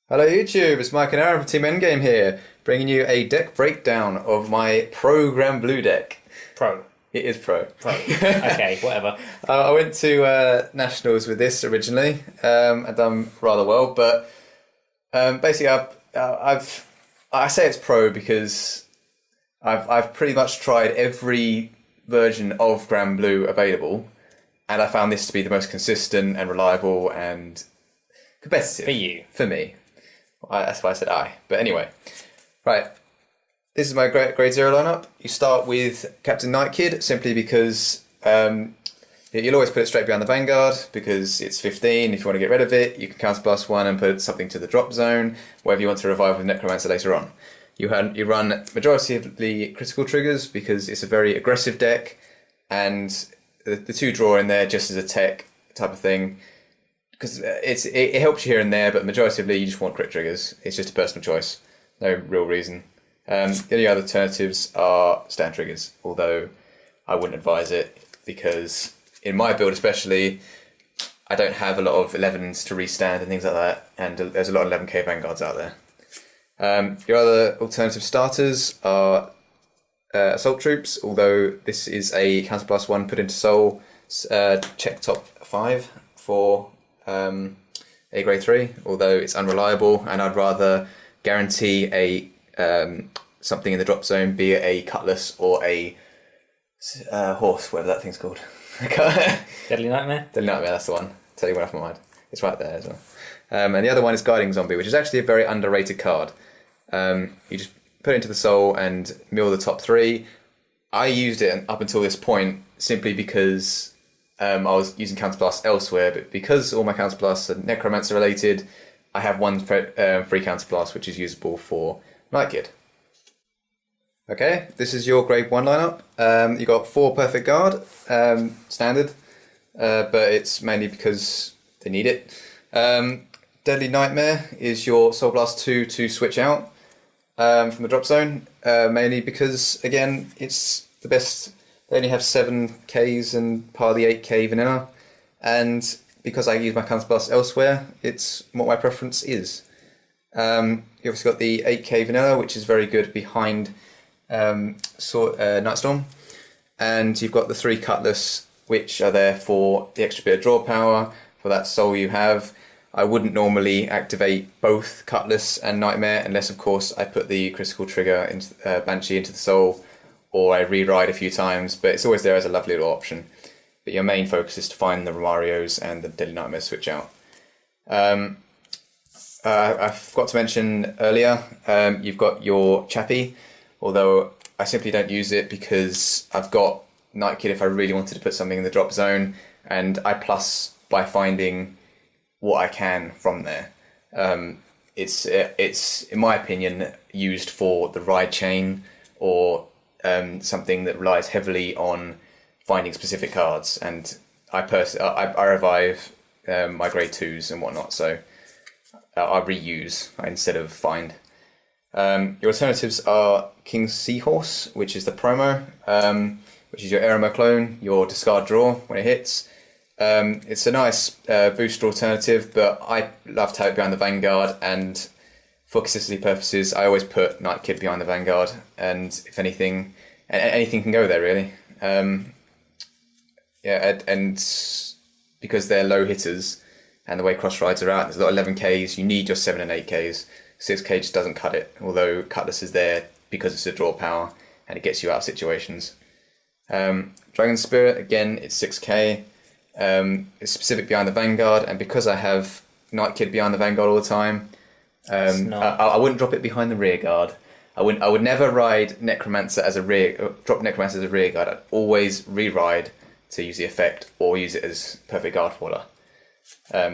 Hello YouTube, it's Mike and Aaron from Team Endgame here, bringing you a deck breakdown of my Pro Granblue deck. Pro. It is Pro. Pro. Okay, whatever. I went to Nationals with this originally, and done rather well, but basically I say it's Pro because I've pretty much tried every version of Granblue available, and I found this to be the most consistent and reliable and competitive. For you. For me. That's why I said I. But anyway, right. This is my grade 0 lineup. You start with Captain Nightkid simply because you'll always put it straight behind the Vanguard because it's 15. If you want to get rid of it, you can counter plus 1 and put something to the drop zone, whatever you want to revive with Necromancer later on. You run majority of the critical triggers because it's a very aggressive deck, and the 2 draw in there just as a tech type of thing. Because it helps you here and there, but majoritively you just want crit triggers. It's just a personal choice, no real reason. The only other alternatives are stand triggers, although I wouldn't advise it because in my build especially, I don't have a lot of 11s to restand and things like that, and there's a lot of 11k Vanguards out there. Your other alternative starters are Assault Troops, although this is a counter plus 1 put into Soul, check top 5 for a grade 3, although it's unreliable, and I'd rather guarantee a something in the drop zone, be it a Cutlass or a horse, whatever that thing's called. Deadly Nightmare? Deadly Nightmare, that's the one. Tell you one off my mind. It's right there as well. And the other one is Guiding Zombie, which is actually a very underrated card. You just put it into the Soul and mill the top 3. I used it up until this point simply because I was using Counterblast elsewhere, but because all my Counterblasts are Necromancer related, I have one free Counterblast which is usable for Nightkid. Okay, this is your grade 1 lineup. You got 4 Perfect Guard, standard, but it's mainly because they need it. Deadly Nightmare is your Soul Blast 2 to switch out from the drop zone, mainly because, again, it's the best. They only have 7Ks and part of the 8K vanilla, and because I use my Counterblast elsewhere, it's what my preference is. You obviously got the 8K vanilla, which is very good behind Nightstorm, and you've got the 3 Cutlass, which are there for the extra bit of draw power for that soul you have. I wouldn't normally activate both Cutlass and Nightmare unless, of course, I put the critical trigger into Banshee into the soul, or I re-ride a few times, but it's always there as a lovely little option. But your main focus is to find the Romarios and the Deadly Nightmare switch out. I forgot to mention earlier, you've got your Chappie, although I simply don't use it because I've got Nightkid if I really wanted to put something in the drop zone, and I plus by finding what I can from there. It's in my opinion, used for the ride chain or something that relies heavily on finding specific cards, and I revive my grade 2s and whatnot, so I reuse instead of find. Your alternatives are King's Seahorse, which is the promo, which is your Erema clone, your discard draw when it hits. It's a nice booster alternative, but I love to have it behind the Vanguard, and for consistency purposes, I always put Nightkid behind the Vanguard, and if anything, anything can go there really. And because they're low hitters, and the way cross rides are out, there's a lot of 11Ks, you need your 7 and 8Ks. 6K just doesn't cut it, although Cutlass is there because it's a draw power, and it gets you out of situations. Dragon Spirit, again, it's 6K. It's specific behind the Vanguard, and because I have Nightkid behind the Vanguard all the time, I wouldn't drop it behind the rear guard. I would never ride Necromancer as a drop Necromancer as a rear guard. I'd always re-ride to use the effect or use it as perfect guard fodder,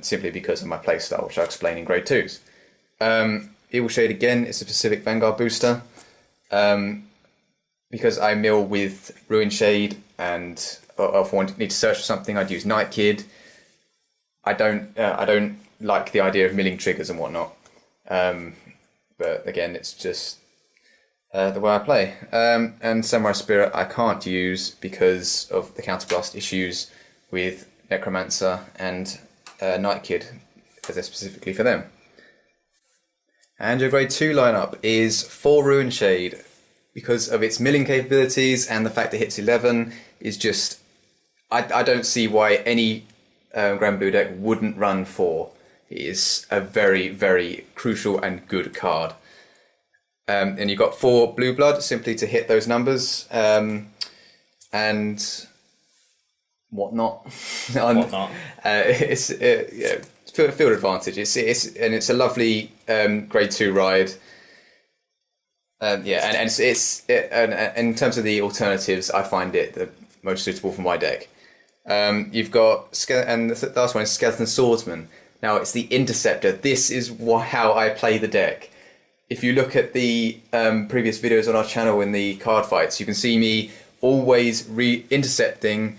simply because of my playstyle, which I'll explain in grade 2s. Evil Shade, again, is a specific Vanguard booster. Because I mill with Ruin Shade, and if I need to search for something, I'd use Nightkid. I don't like the idea of milling triggers and whatnot. But again, it's just the way I play. And Samurai Spirit I can't use because of the counterblast issues with Necromancer and Nightkid, because they're specifically for them. And your grade 2 lineup is 4 Ruin Shade. Because of its milling capabilities and the fact it hits 11 is just... I don't see why any Granblue deck wouldn't run 4. It is a very, very crucial and good card. And you've got 4 blue blood simply to hit those numbers. And whatnot. It's field advantage. It's a lovely grade 2 ride. And in terms of the alternatives, I find it the most suitable for my deck. You've got and the last one is Skeleton Swordsman. Now it's the Interceptor. This is how I play the deck. If you look at the previous videos on our channel in the card fights, you can see me always intercepting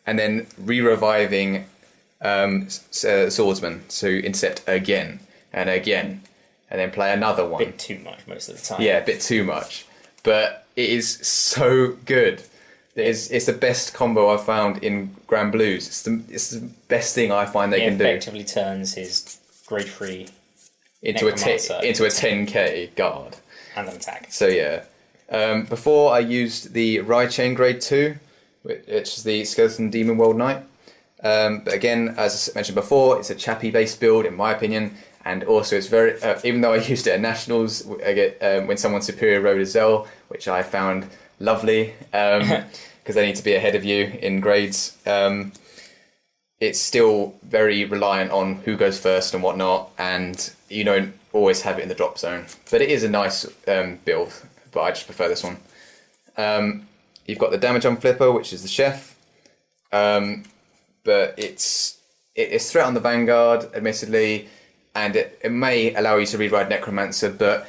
and then reviving Swordsman to intercept again and again. And then play another one. A bit too much most of the time. Yeah, a bit too much. But it is so good. It's the best combo I've found in Granblues. It's the best thing I find they can do. It effectively turns his grade 3 into a 10k guard. And an attack. So yeah. Before I used the Ride Chain grade 2, which is the Skeleton Demon World Knight. But again, as I mentioned before, it's a Chappie based build in my opinion. And also, it's very. Even though I used it at Nationals, I get when someone superior rode a Zell, which I found lovely, because they need to be ahead of you in grades. It's still very reliant on who goes first and whatnot, and you don't always have it in the drop zone. But it is a nice build, but I just prefer this one. You've got the damage on flipper, which is the chef, but it's threat on the Vanguard, admittedly. And it may allow you to rewrite Necromancer, but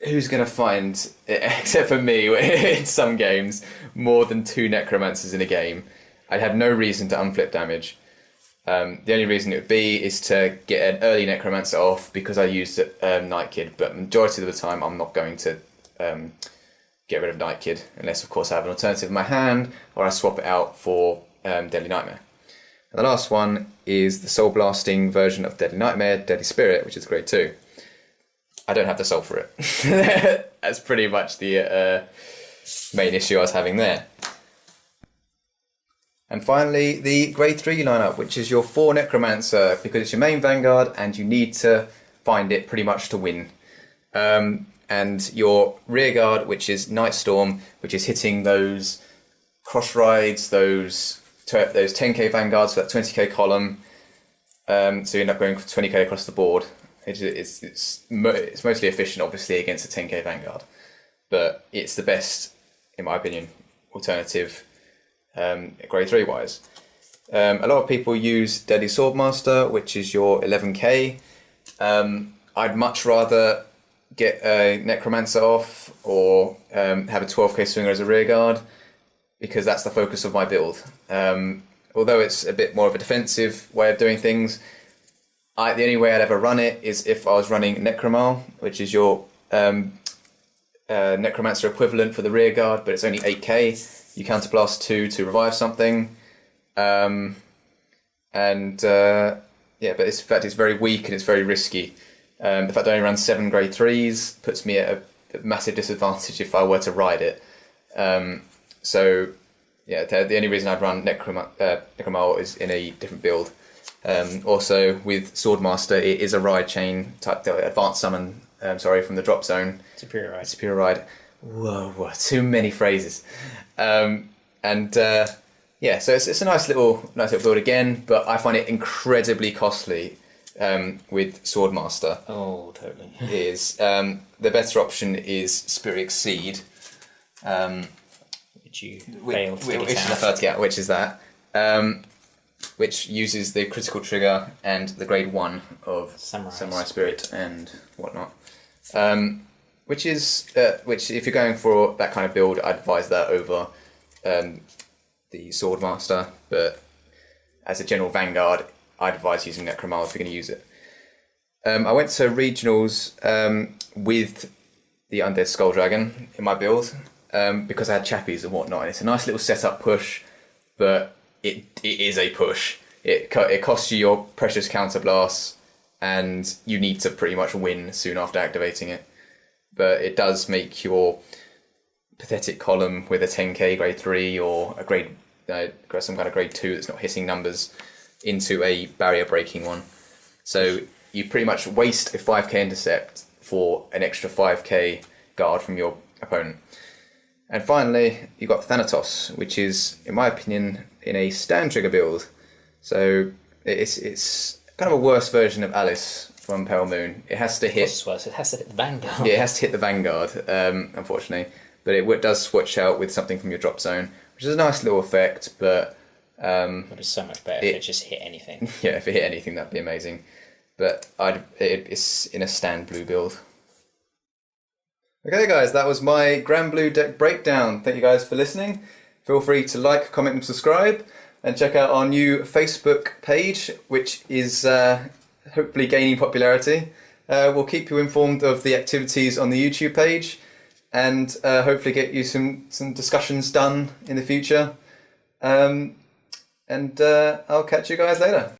who's going to find, except for me, in some games, more than 2 Necromancers in a game? I'd have no reason to unflip damage. The only reason it would be is to get an early Necromancer off because I used Night Kid, but majority of the time I'm not going to get rid of Night Kid, unless of course I have an alternative in my hand, or I swap it out for Deadly Nightmare. And the last one is the soul blasting version of Deadly Nightmare, Deadly Spirit, which is grade 2. I don't have the soul for it. That's pretty much the main issue I was having there. And finally, the grade 3 lineup, which is your 4 Necromancer, because it's your main Vanguard and you need to find it pretty much to win. And your rear guard, which is Night Storm, which is hitting those cross rides, those 10k Vanguards for that 20k column, so you end up going 20k across the board. It's mostly efficient, obviously, against a 10k Vanguard, but it's the best, in my opinion, alternative grade 3 wise. A lot of people use Deadly Swordmaster, which is your 11k. I'd much rather get a Necromancer off or have a 12k Swinger as a rear guard, because that's the focus of my build. Although it's a bit more of a defensive way of doing things, the only way I'd ever run it is if I was running Necromal, which is your Necromancer equivalent for the rear guard, but it's only 8k. You counterblast 2 to revive something. But in fact it's very weak and it's very risky. The fact I only ran 7 grade 3s puts me at a massive disadvantage if I were to ride it. So, yeah, the only reason I'd run Necromal is in a different build. Also, with Swordmaster, it is a ride chain type advanced summon. From the drop zone. Superior ride. Whoa, too many phrases. So it's a nice little build again, but I find it incredibly costly with Swordmaster. Oh, totally. The better option is Spirit Exceed. Which you failed to get out. Which is that. Which uses the critical trigger and the grade 1 of Samurai Spirit and whatnot. Which if you're going for that kind of build, I'd advise that over the Swordmaster, but as a general Vanguard, I'd advise using Necromal if you're going to use it. I went to regionals with the Undead Skull Dragon in my build because I had chappies and whatnot, and it's a nice little setup push, but it is a push. It costs you your precious counterblasts and you need to pretty much win soon after activating it. But it does make your pathetic column with a 10k grade 3 or a grade some kind of grade 2 that's not hitting numbers into a barrier breaking one. So you pretty much waste a 5k intercept for an extra 5k guard from your opponent. And finally, you've got Thanatos, which is, in my opinion, in a stand trigger build. So it's kind of a worse version of Alice from Pale Moon. It has to hit... Worse. It has to hit the Vanguard. Yeah, it has to hit the Vanguard, unfortunately. But it does switch out with something from your drop zone, which is a nice little effect, but... But it's so much better if it just hit anything. Yeah, if it hit anything, that'd be amazing. But it's in a stand blue build. Okay guys, that was my Granblue deck breakdown. Thank you guys for listening. Feel free to like, comment and subscribe, and check out our new Facebook page, which is hopefully gaining popularity. We'll keep you informed of the activities on the YouTube page, and hopefully get you some discussions done in the future. And I'll catch you guys later.